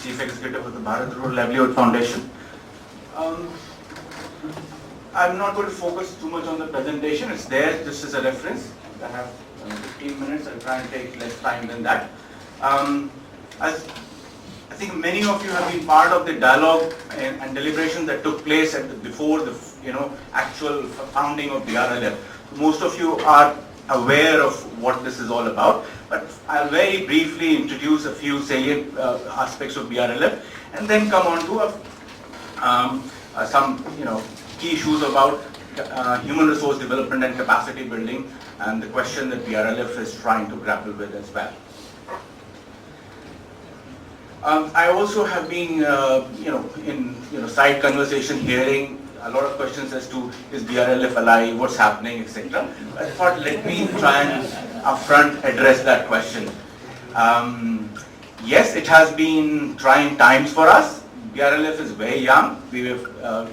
Chief Executive of the Bharat Rural Livelihood Foundation. I'm not going to focus too much on the presentation. It's there just as a reference. I have 15 minutes. I'll try and take less time than that. As I think many of you have been part of the dialogue and deliberations that took place before the actual founding of BRLF. Most of you are aware of what this is all about, but I'll very briefly introduce a few salient aspects of BRLF and then come on to some key issues about human resource development and capacity building and the question that BRLF is trying to grapple with as well. I also have been, in side conversation hearing a lot of questions as to is BRLF alive, what's happening, etc. I thought let me try and upfront address that question. Yes, it has been trying times for us. BRLF is very young. We were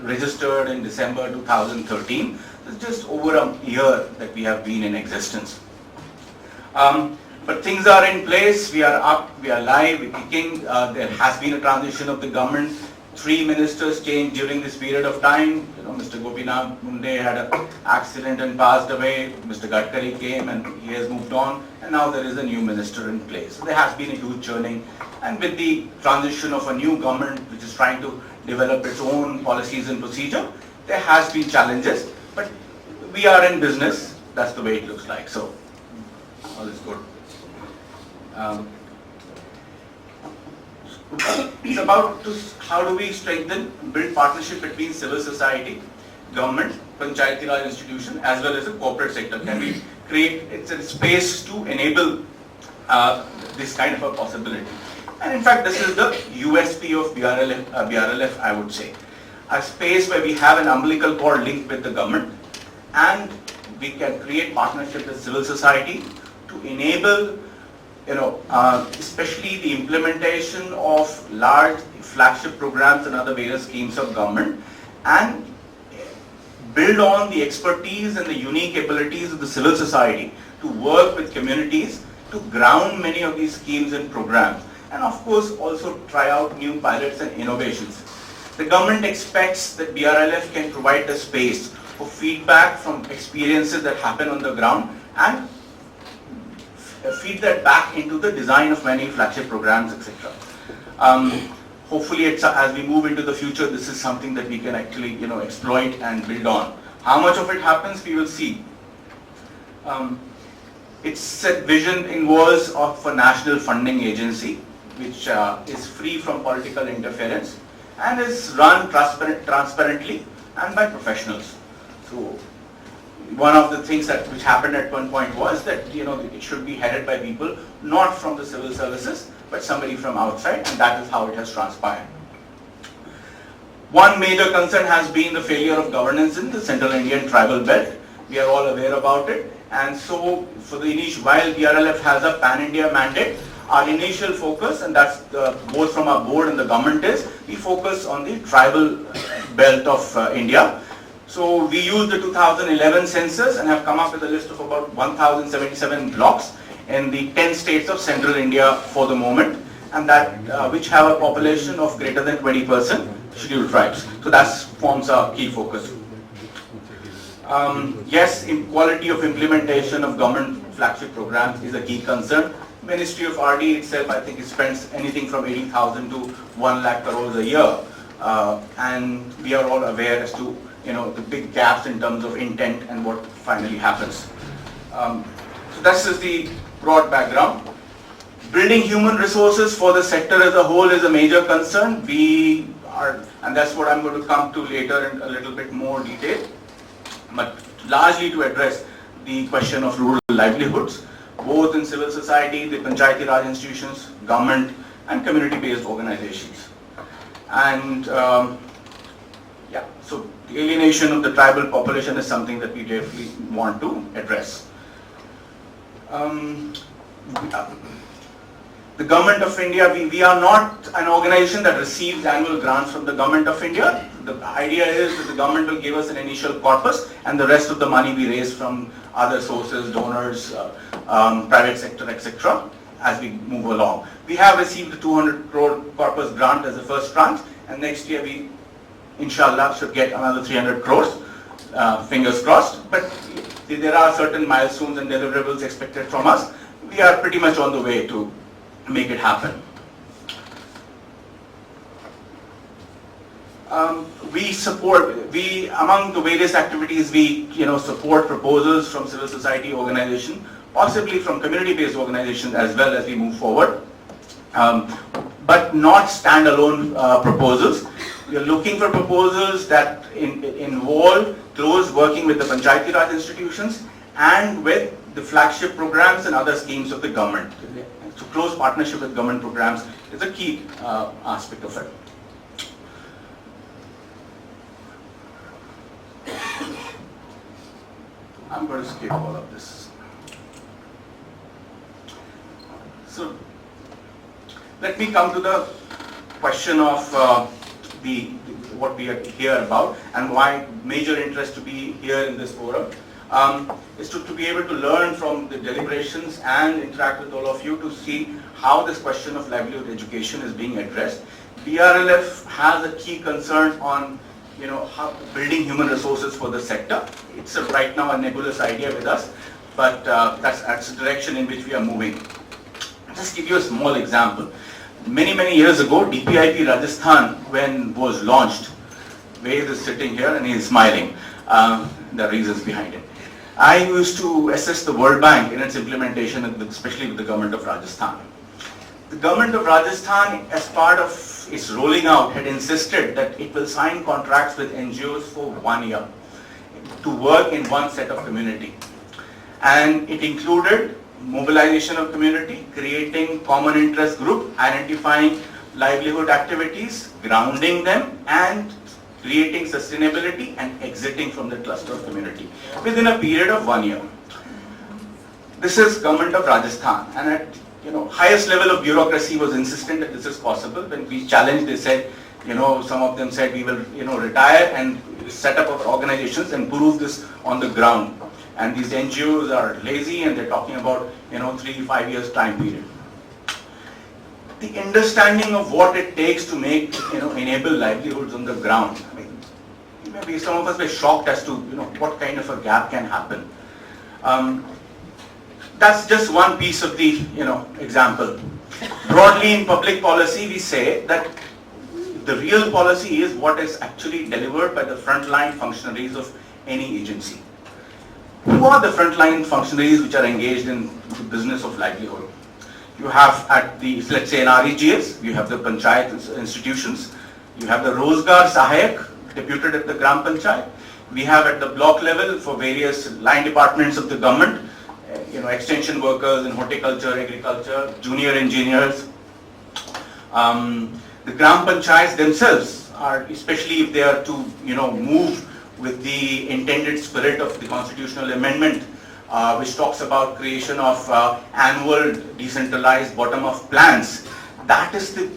registered in December 2013. It's just over a year that we have been in existence. But things are in place, we are up, we are live, we're kicking. There has been a transition of the government. 3 ministers changed during this period of time. Mr. Gopinath Munde had an accident and passed away. Mr. Gadkari came and he has moved on. And now there is a new minister in place. So there has been a huge churning. And with the transition of a new government which is trying to develop its own policies and procedure, there has been challenges. But we are in business. That's the way it looks like. So all is good. It's about how do we strengthen, build partnership between civil society, government, panchayati raj institution, as well as the corporate sector. Can we create a space to enable this kind of a possibility? And in fact, this is the USP of BRLF, I would say. A space where we have an umbilical cord linked with the government, and we can create partnership with civil society to enable especially the implementation of large flagship programs and other various schemes of government, and build on the expertise and the unique abilities of the civil society to work with communities to ground many of these schemes and programs, and of course also try out new pilots and innovations. The government expects that BRLF can provide the space for feedback from experiences that happen on the ground and feed that back into the design of many flagship programs, etc. Hopefully, as we move into the future, this is something that we can actually, exploit and build on. How much of it happens, we will see. Its set vision involves of a national funding agency, which is free from political interference and is run transparently and by professionals. So, one of the things which happened at one point was that it should be headed by people not from the civil services but somebody from outside, and that is how it has transpired. One major concern has been the failure of governance in the Central Indian tribal belt. We are all aware about it, and so for the initial, while BRLF has a pan-India mandate, our initial focus, and that's both from our board and the government, is we focus on the tribal belt of India. So we used the 2011 census and have come up with a list of about 1,077 blocks in the 10 states of Central India for the moment, and that which have a population of greater than 20% scheduled tribes. So that forms our key focus. Yes, quality of implementation of government flagship programs is a key concern. Ministry of RD itself, I think, it spends anything from 80,000 to 1 lakh crores a year, and we are all aware as to the big gaps in terms of intent and what finally happens. So this is the broad background. Building human resources for the sector as a whole is a major concern. We are, and that's what I'm going to come to later in a little bit more detail, but largely to address the question of rural livelihoods, both in civil society, the panchayati raj institutions, government, and community-based organizations. And so the alienation of the tribal population is something that we definitely want to address. The Government of India, we are not an organization that receives annual grants from the Government of India. The idea is that the government will give us an initial corpus and the rest of the money we raise from other sources, donors, private sector, etc. as we move along. We have received a 200 crore multi-purpose grant as the first tranche, and next year we, inshallah, should get another 300 crores, fingers crossed. But there are certain milestones and deliverables expected from us. We are pretty much on the way to make it happen. Among the various activities, we support proposals from civil society organizations, possibly from community-based organizations as well as we move forward, but not standalone proposals. We are looking for proposals that involve close working with the Panchayati Raj institutions and with the flagship programs and other schemes of the government. So close partnership with government programs is a key aspect of it. I'm going to skip all of this. So let me come to the question of what we are here about and why major interest to be here in this forum is to be able to learn from the deliberations and interact with all of you to see how this question of livelihood education is being addressed. BRLF has a key concern on how building human resources for the sector. It's right now a nebulous idea with us, but that's the direction in which we are moving. I'll just give you a small example. Many years ago, DPIP Rajasthan, when was launched, Ved is sitting here and he is smiling. The reasons behind it. I used to assist the World Bank in its implementation, especially with the government of Rajasthan. The government of Rajasthan, as part of its rolling out, had insisted that it will sign contracts with NGOs for 1 year to work in one set of community. And it included mobilization of community, creating common interest group, identifying livelihood activities, grounding them, and creating sustainability and exiting from the cluster of community within a period of 1 year. This is government of Rajasthan, and at highest level of bureaucracy was insistent that this is possible. When we challenged, they said, some of them said we will, retire and set up our organizations and prove this on the ground. And these NGOs are lazy and they're talking about, 3-5 years time period. The understanding of what it takes to make, enable livelihoods on the ground. I mean, maybe some of us were shocked as to, what kind of a gap can happen. That's just one piece of the, example. Broadly in public policy, we say that the real policy is what is actually delivered by the frontline functionaries of any agency. Who are the frontline functionaries which are engaged in the business of livelihood? You have at the, let's say in REGS, you have the Panchayat institutions, you have the Rozgar Sahayak, deputed at the Gram Panchayat. We have at the block level for various line departments of the government, extension workers in horticulture, agriculture, junior engineers. The Gram Panchayats themselves are, especially if they are to, move with the intended spirit of the constitutional amendment, which talks about creation of annual decentralized bottom-up plans. That is the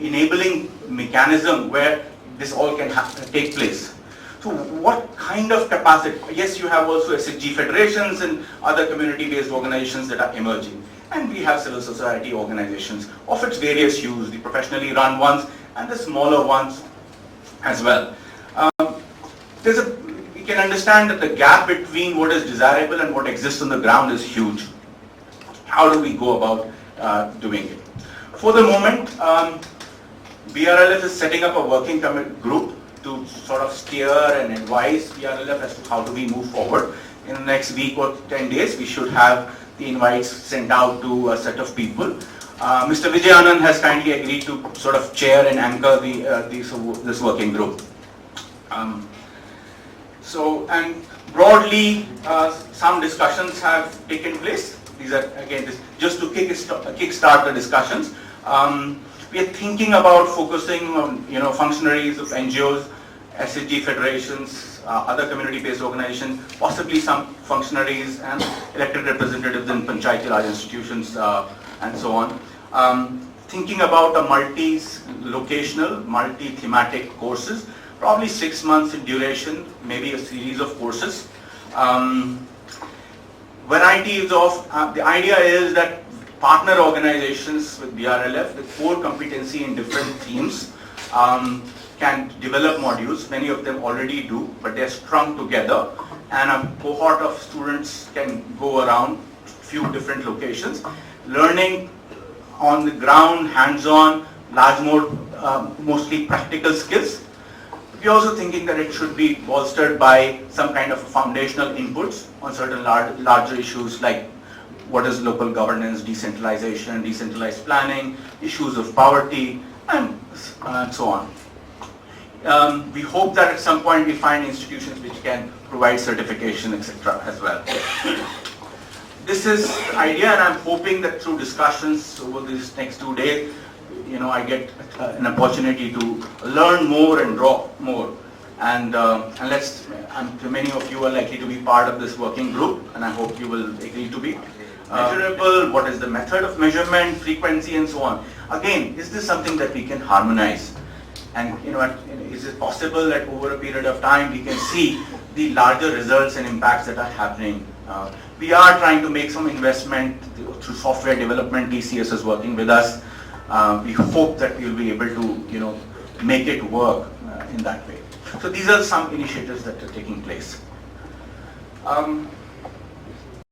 enabling mechanism where this all can take place. So what kind of capacity? Yes, you have also SHG federations and other community-based organizations that are emerging. And we have civil society organizations of its various hues, the professionally run ones and the smaller ones as well. We can understand that the gap between what is desirable and what exists on the ground is huge. How do we go about doing it? For the moment, BRLF is setting up a working group to sort of steer and advise BRLF as to how do we move forward. In the next week or 10 days, we should have the invites sent out to a set of people. Mr. Vijay Anand has kindly agreed to sort of chair and anchor this working group. And broadly, some discussions have taken place. These are, again, just to kickstart the discussions. We are thinking about focusing on, functionaries of NGOs, SHG federations, other community-based organizations, possibly some functionaries and elected representatives in Panchayati Raj institutions, and so on. Thinking about a multi-locational, multi-thematic courses, probably 6 months in duration, maybe a series of courses. Varieties of, the idea is that partner organizations with BRLF with core competency in different themes can develop modules. Many of them already do, but they're strung together, and a cohort of students can go around few different locations, learning on the ground, hands-on, mostly practical skills. We're also thinking that it should be bolstered by some kind of foundational inputs on certain larger issues like what is local governance, decentralization, decentralized planning, issues of poverty, and so on. We hope that at some point we find institutions which can provide certification, etc. as well. This is the idea, and I'm hoping that through discussions over these next 2 days, I get an opportunity to learn more and draw more. And many of you are likely to be part of this working group, and I hope you will agree to be. Measurable, what is the method of measurement, frequency, and so on. Again, is this something that we can harmonize? And is it possible that over a period of time we can see the larger results and impacts that are happening? We are trying to make some investment through software development. TCS is working with us. We hope that we will be able to make it work in that way. So these are some initiatives that are taking place.